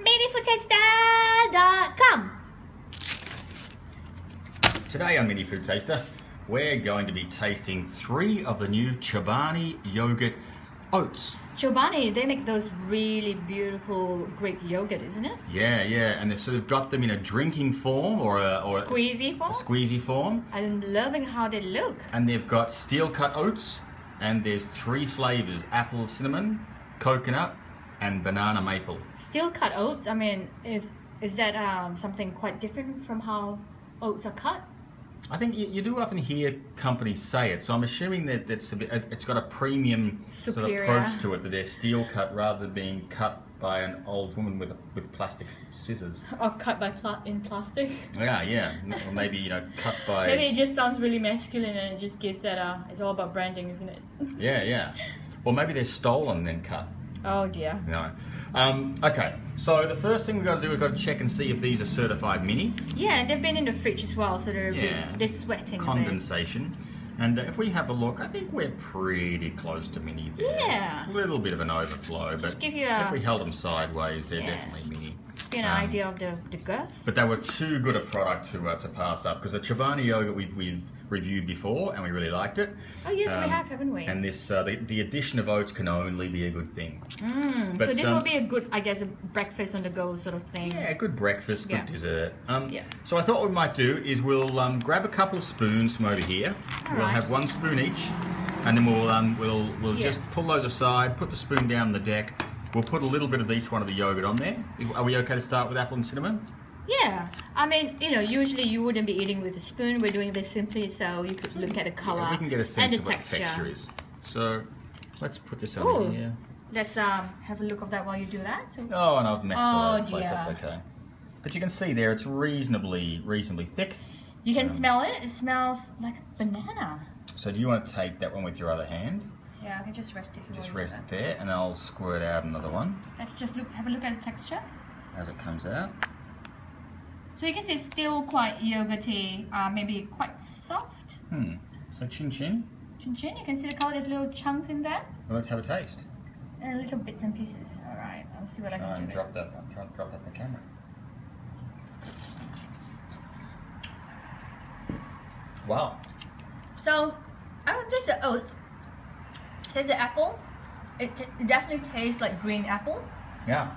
MiniFoodTaster.com. Today on Mini Food Taster, we're going to be tasting 3 of the new Chobani Yoghurt Oats. Chobani, they make those really beautiful Greek yogurt, isn't it? Yeah, and they've sort of got them in a drinking form or Squeezy form? A squeezy form. I'm loving how they look. And they've got Steel Cut Oats, and there's 3 flavours: apple, cinnamon, coconut, and banana maple. Steel Cut Oats, I mean, is that something quite different from how oats are cut? I think you do often hear companies say it, so I'm assuming that it's got a premium sort of approach to it, that they're steel cut rather than being cut by an old woman with plastic scissors. Or cut by in plastic. Yeah. Or maybe, cut by... Maybe it just sounds really masculine and it just gives that, it's all about branding, isn't it? Yeah. Or maybe they're stolen and then cut. Oh dear. No. Okay, so the first thing we've got to do, we've got to check and see if these are certified mini. Yeah, and they've been in the fridge as well, so they're sweating condensation. And if we have a look, I think we're pretty close to mini there. Yeah. A little bit of an overflow, just but give you if we held them sideways, they're definitely mini. Give you an idea of the girth. But they were too good a product to pass up, because the Chobani yogurt we've reviewed before and we really liked it. Oh yes, we have, haven't we? And this the addition of oats can only be a good thing. But so this will be a good, I guess, a breakfast on the go sort of thing. Yeah, good breakfast, good dessert. So I thought what we might do is we'll grab a couple of spoons from over here. We'll have 1 spoon each, and then we'll just pull those aside, put the spoon down on the deck. We'll put a little bit of each one of the yogurt on there. Are we okay to start with apple and cinnamon? Yeah, I mean, usually you wouldn't be eating with a spoon. We're doing this simply so you could look at the color we can get a sense of what texture. the texture is. So let's put this on here. Let's have a look of that while you do that. So. Oh, and I've messed it all over the place. Dear. That's okay. But you can see there, it's reasonably thick. You can smell it. It smells like a banana. So do you want to take that one with your other hand? Yeah, I can just rest it. Just rest it there, and I'll squirt out another one. Let's just have a look at the texture. As it comes out. So you can see it's still quite yogurty, maybe quite soft. So chin chin. Chin chin, you can see the color, there's little chunks in there. Well, let's have a taste. And little bits and pieces. Alright, I'll see what I can do. Try and drop that in the camera. Wow. So, I would taste the oats. Taste the apple. It definitely tastes like green apple. Yeah.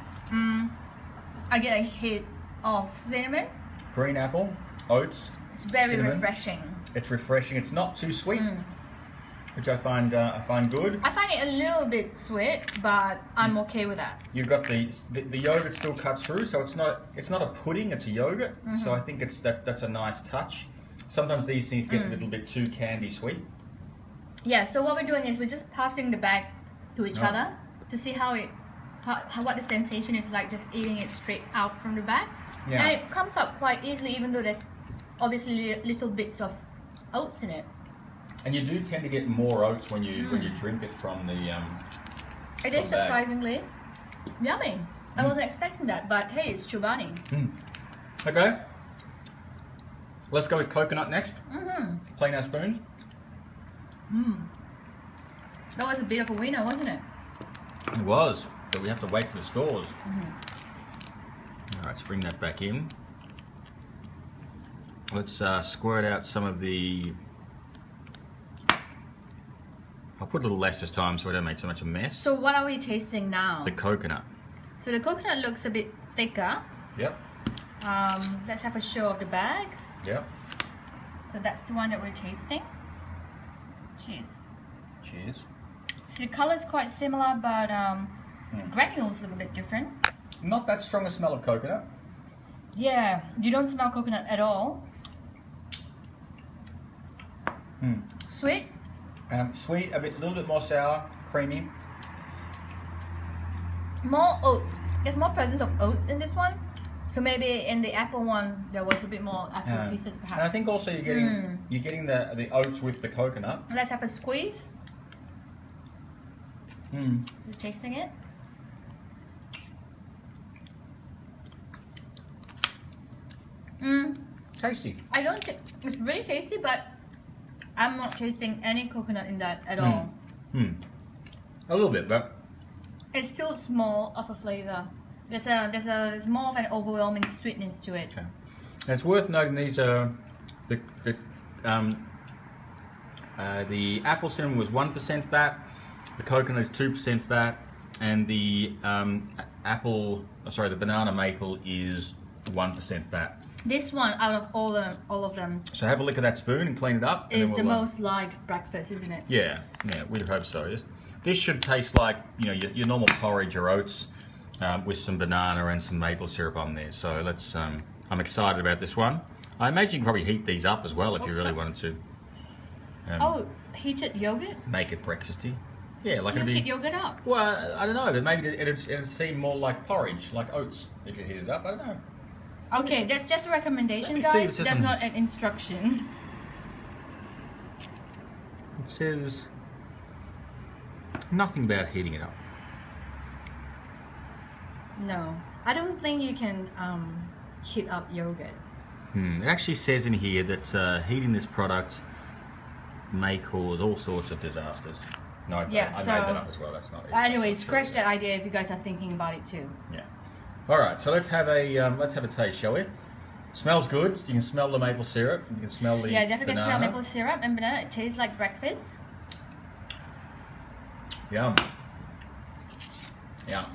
I get a hit of cinnamon. Green apple, oats. It's very cinnamon. refreshing. It's refreshing. It's not too sweet, which I find good. I find it a little bit sweet, but I'm okay with that. You've got the yogurt still cuts through, so it's not a pudding. It's a yogurt. So I think that's a nice touch. Sometimes these things get a little bit too candy sweet. Yeah. So what we're doing is we're just passing the bag to each other to see what the sensation is like just eating it straight out from the bag. Yeah. And it comes up quite easily, even though there's obviously little bits of oats in it. And you do tend to get more oats when you drink it from the It is surprisingly yummy. I wasn't expecting that, but hey, it's Chobani. Okay. Let's go with coconut next. Clean our spoons. That was a bit of a winner, wasn't it? It was, but we have to wait for the scores. Alright, let's bring that back in. Let's squirt out some of the... I'll put a little less this time so we don't make so much a mess. So what are we tasting now? The coconut. So the coconut looks a bit thicker. Yep. Let's have a show of the bag. Yep. So that's the one that we're tasting. Cheers. Cheers. So the color is quite similar, but the granules look a bit different. Not that strong a smell of coconut. Yeah, you don't smell coconut at all. Sweet. Sweet, a little bit more sour, creamy. More oats. There's more presence of oats in this one. So maybe in the apple one there was a bit more apple pieces perhaps. And I think also you're getting the oats with the coconut. Let's have a squeeze. Just tasting it. Tasty. It's really tasty, but I'm not tasting any coconut in that at all. A little bit, but It's still small of a flavor. There's more of an overwhelming sweetness to it. Okay. And it's worth noting these are the apple cinnamon was 1% fat, the coconut is 2% fat, and the the banana maple is 1% fat. This one, out of all of them, so have a look at that spoon and clean it up. Is the most like breakfast, isn't it? Yeah, we'd hope so. This should taste like your normal porridge or oats with some banana and some maple syrup on there. So let's. I'm excited about this one. I imagine you can probably heat these up as well if you really wanted to. Heated yogurt? Make it breakfasty. Yeah, like it'd be. Heat yogurt up. Well, I don't know. But maybe it'd seem more like porridge, like oats, if you heat it up. I don't know. Okay, that's just a recommendation, guys. That's not an instruction. It says nothing about heating it up. No, I don't think you can heat up yogurt. It actually says in here that heating this product may cause all sorts of disasters. No, I made that up as well. That's not. Anyway, scratch that idea if you guys are thinking about it too. Yeah. All right, so let's have a taste, shall we? Smells good. You can smell the maple syrup. You can smell the definitely banana. Smell maple syrup and banana. It tastes like breakfast. Yum. Yeah.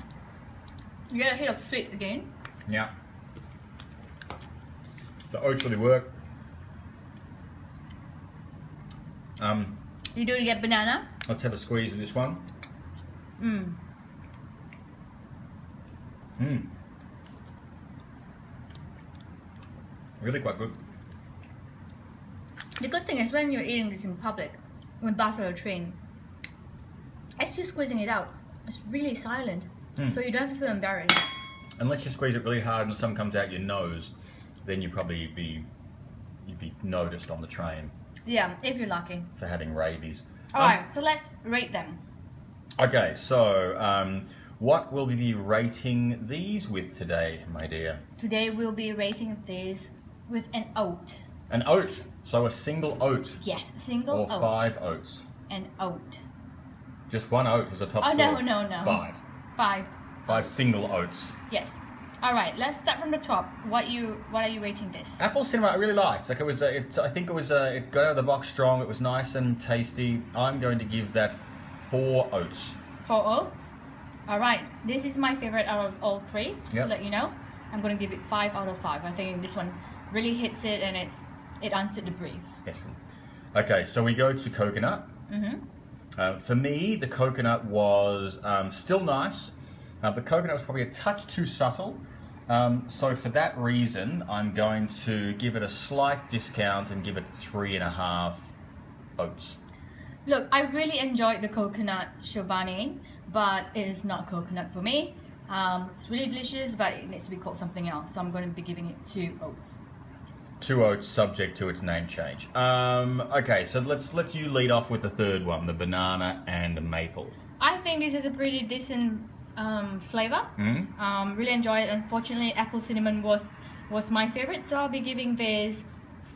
You get a hit of sweet again. Yeah. The oats really work. You do get banana. Let's have a squeeze of this one. Really quite good. The good thing is when you're eating this in public, when bus or a train, as you're squeezing it out, it's really silent. So you don't have to feel embarrassed. Unless you squeeze it really hard and some comes out your nose, then you'd be noticed on the train. Yeah, if you're lucky. For having rabies. Alright, so let's rate them. Okay, so what will we be rating these with today, my dear? Today we'll be rating these with an oat. An oat? So a single oat? Yes, single oat. Or 5 oats? An oat. Just one oat is a top score? No. 5. 5 single oats. Yes. All right, let's start from the top. What are you rating this? Apple cinnamon I really liked. Like I think it got out of the box strong. It was nice and tasty. I'm going to give that 4 oats. 4 oats. All right. This is my favorite out of all 3. Just to let you know, I'm going to give it 5 out of 5. I think this one really hits it, and it answered the brief. Excellent. Okay, so we go to coconut. For me, the coconut was still nice. The coconut was probably a touch too subtle. So for that reason, I'm going to give it a slight discount and give it 3.5 oats. Look, I really enjoyed the coconut Chobani, but it is not coconut for me. It's really delicious, but it needs to be called something else. So I'm going to be giving it 2 oats. 2 oats, subject to its name change. Okay, so let's let you lead off with the third one, the banana and the maple. I think this is a pretty decent flavor. Really enjoyed it. Unfortunately, apple cinnamon was my favorite, so I'll be giving this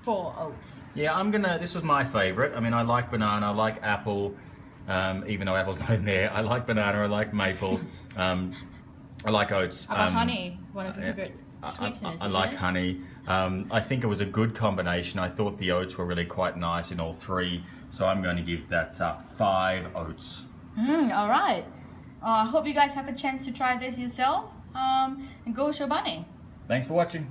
4 oats. Yeah, this was my favorite. I mean, I like banana, I like apple, even though apple's not in there. I like banana, I like maple, I like oats. How about honey? One of your favorite sweetness. I like honey. I think it was a good combination. I thought the oats were really quite nice in all 3, so I'm going to give that 5 oats. All right. I hope you guys have a chance to try this yourself. And go Chobani. Thanks for watching.